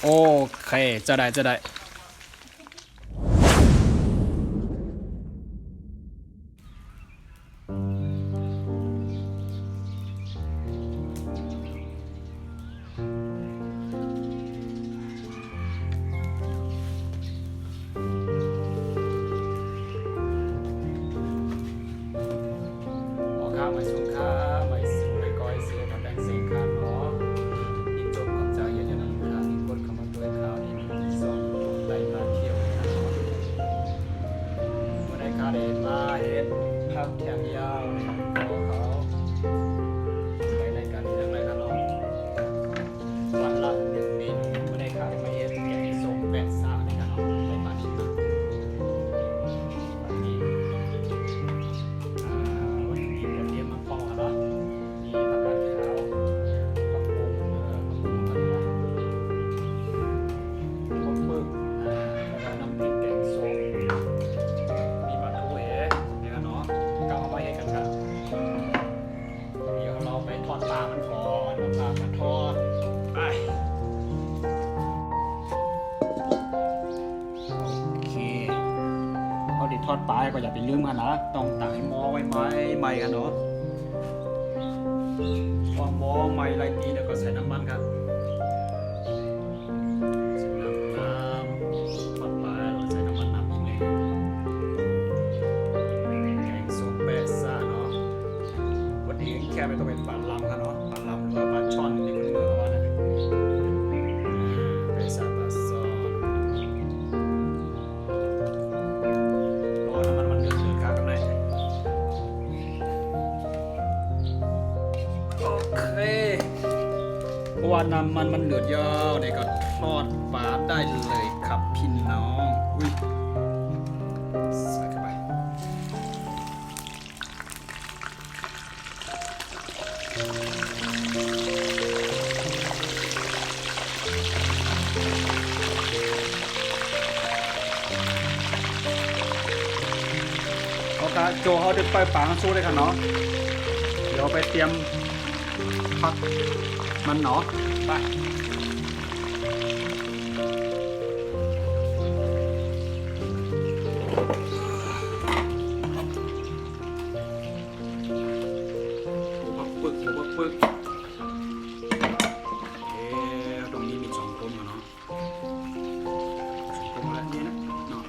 โอเคจะได้ข้าวไม่สูงข้าไม่สูงไม่ก้อยเสียกับแดงเสียงข้าเนาะอีกจบกับใจอย่าจะนั่งข้าอีกคนเข้ามาด้วยข้าวนี่ส่งไต่มาเที่ยวนะเนาะเมื่อได้ข้าได้มาเห็นภาพแถมยาวในตัวเขาไปในการเรื่องอะไรกันเนาะวันละ1 เมนูเมื่อได้ข้าได้มาเห็นแกงส้มแปะซ่าในกันเนาะไปมาที่นั่นวันนี้ทอดปลามันก่อนเอาปลามาทอดไปโอเคเขาดิทอดปลาก็อย่าไปลืมกันนะต้องตักให้หม้อไว้ไหมกันเนาะพอหม้อไหมไรตีแล้วก็ใส่น้ำมันครับใส่น้ำทอดปลาแล้วใส่น้ำมันน้ำอีกเลยแกงส้มแปะซ่าเนาะวันนี้แค่ไม่ต้องเป็นปลาลำครับเนาะปลาลำหรือว่าปลาช่อนในคนเมืองว่านะไปซาปลาซอนรอน้ำมันเดือดข้าวกันหน่อยโอเคเพราะว่าน้ำมันเดือดยาวเดี๋ยวก็ทอดปลาได้เลยครับพี่น้องอุ้ยใส่เข้าไปโจเขาได้ไปปังสู้ได้ค่ะเนาะเดี๋ยวไปเตรียมพักมันเนาะไปหัวปึกตรงนี้มี2 คนเนาะ2 คนแล้วนี่นะเนาะ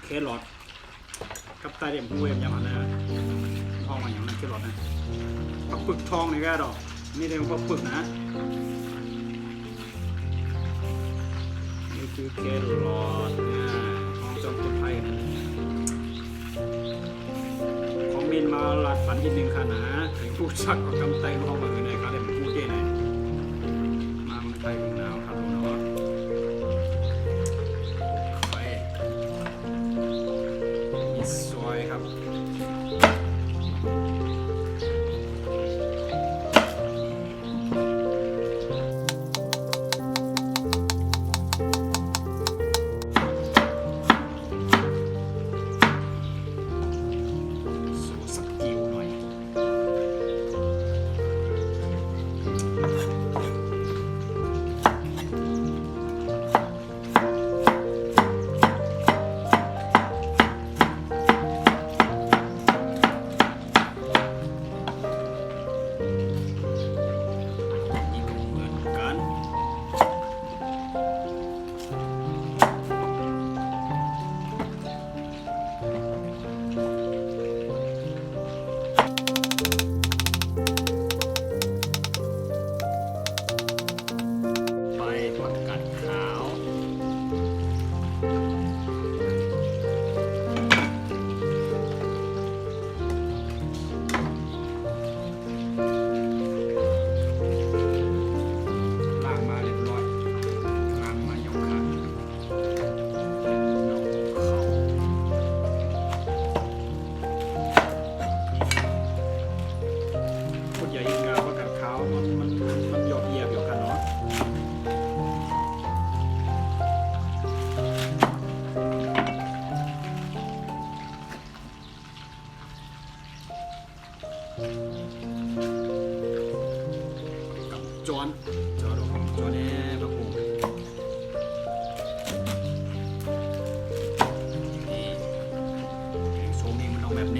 เครอทกับไตเดียมพูเอ็มอย่างนั้นนะทองมาอย่างนั้นเครอทนะผักปึกทองนี่ก็ดอกนี่เรียกว่าผักปึกนะนี่คือเครอทของจอมคนไทยนะของมินมาหลัดฝันที1 ค่ะนะให้พูดชักกับกำไตทองมาคือไหนครับเดี๋ยวพูดได้ไหนมาเมืองไทยเมืองหนาวครับเนาะสวยครับสูสักกิ้วหน่อย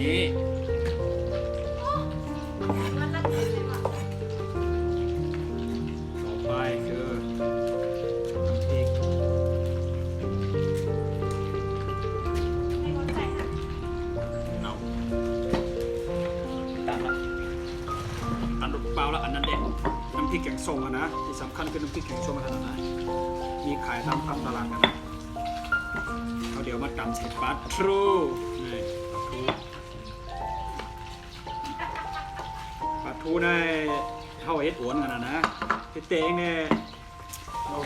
นี้ต่อไปคือน้ำพริกเอาตัดละตัดลูกเปล่าแล้วอันนั้นเด็ดน้ำพริกแกงส้มอะนะที่สำคัญคือน้ำพริกแกงส้มขนาดไหนมีขายตามตลาดกันนะเอาเดี๋ยวมาตำใส่ปลาทูนี่ปลาทูได้เท่าเอ็ดอ้วนกันนะที่เตงเนี่ยเอา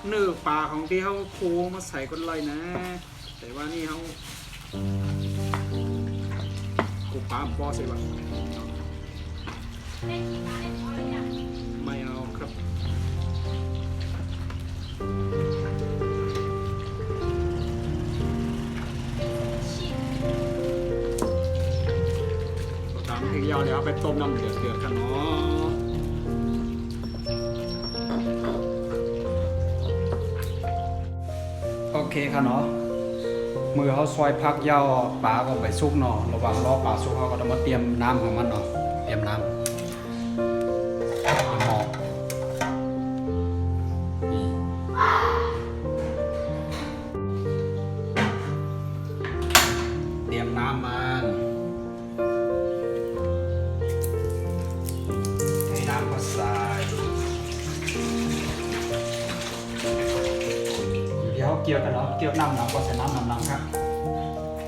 เนื้อปลาของที่เขาคูมาใส่ก้นไรนะแต่ว่านี่เขากูปลาปอใส่บ้างไม่เอาครับตามพริกยาวเดี๋ยวเอาไปต้มน้ำเดือดๆกันเนาะโอเคค่ะเนาะมือเขาซอยพักยาวปลาก็ไปซุกเนาะระหว่างรอปลาซุกเขาก็ต้องมาเตรียมน้ำของมันเนาะเตรียมน้ำหอกนี่เตรียมน้ำมันเทน้ำก็ใส่เดี๋ยวเกี่ยวกันเนาะเกี่ยวน้ำก็ใส่น้ำครับ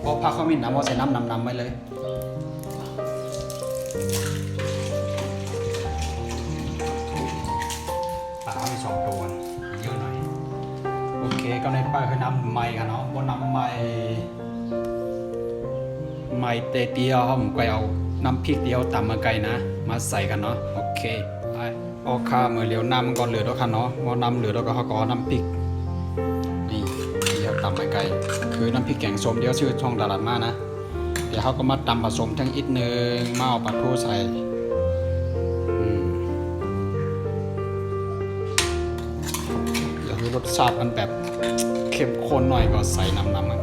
พอพักเขามีน้ำก็ใส่น้ำไว้เลยปลามี2 ตัวเยอะหน่อยโอเคก็ในปลาคือน้ำใหม่กันเนาะบนน้ำใหม่เตียวผมก็เอาน้ำพริกเดียวตำมาไก่นะมาใส่กันเนาะโอเคไปพอข้ามือเหลียวน้ำมันก่อนเหลือแล้วค่ะเนาะพอน้ำเหลือแล้วก็เขาก็น้ำพริกนี่เดียวตำมาไก่คือน้ำพริกแกงส้มเดียวชื่อช่องตลาดมานะเดี๋ยวเขาก็มาตำผสมทั้งอีกนึงมาเอาปลาทูใส่เดี๋ยวรสชาติมันแบบเข้มข้นหน่อยก็ใส่น้ำมัน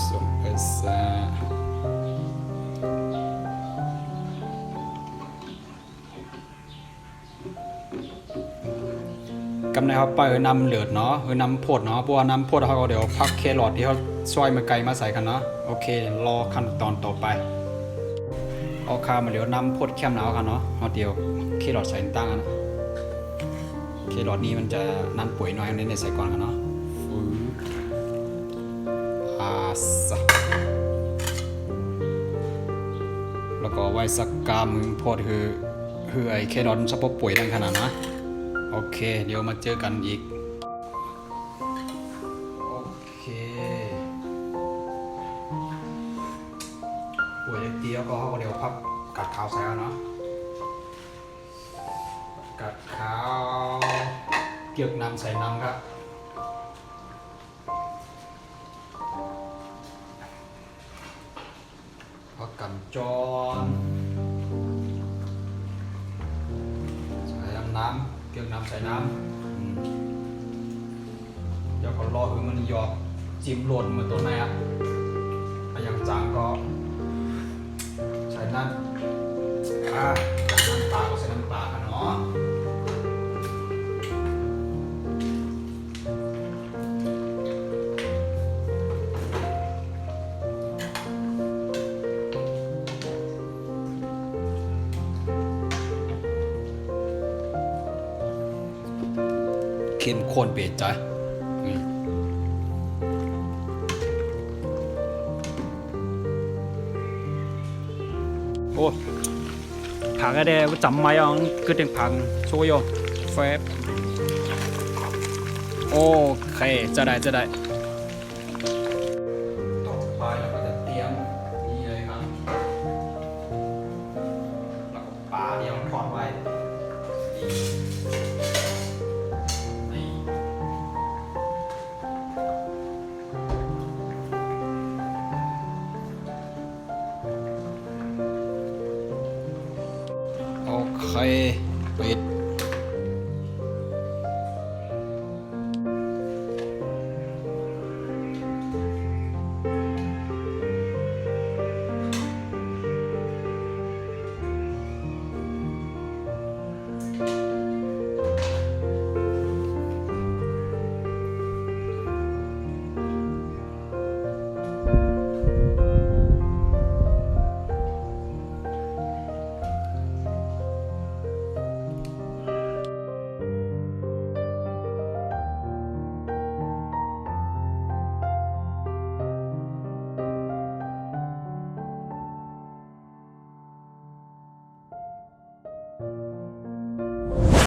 ส้มเอซ่ากำในเขาไปน้ำเหลือดเนาะน้ำพดเนาะเพราะว่าน้ำพดเขาก็เดี๋ยวพักแครอทที่เขาซอยมาไก่มาใส่กันเนาะโอเครอขั้นตอนต่อไปเอาข้าวมาเดี๋ยวน้ำพดแคมหนาวกันเนาะเอาเดียวแครอทใส่ตั้งนะแครอทนี้มันจะนั่นปุ๋ยน้อยอันนี้ใส่ก่อนกันเนาะแล้วก็ไว้สักกามึงพดคือไอ้แครอทซับปุ๋ยดังขนาดนะโอเคเดี๋ยวมาเจอกันอีกโอเคปุ๋ยเดียวก็เขาเดี๋ยวพับกัดขาวใส่แล้วเนาะกัดขาวเกี่ยวน้ำใส่น้ำครับพักกันจอนใส่น้ำเกี่ยวน้ำใส่น้ำเดี๋ยวก็รอมันหยอกจิ้มหล่นมาตัวไหนอ่ะอย่างจางก็ใส่น้ำปลาก็ใส่น้ำปลากันเนาะเข้มข้นเปรี้ยวใจโอ้ผักอะไรจำไม่เอาคือถึงผักโชโยเฟสโอเคจะได้ต่อไปเราก็จะเตรียมนี่เลยครับแล้วก็ปลาเดียวทอดไว้โอเคปิด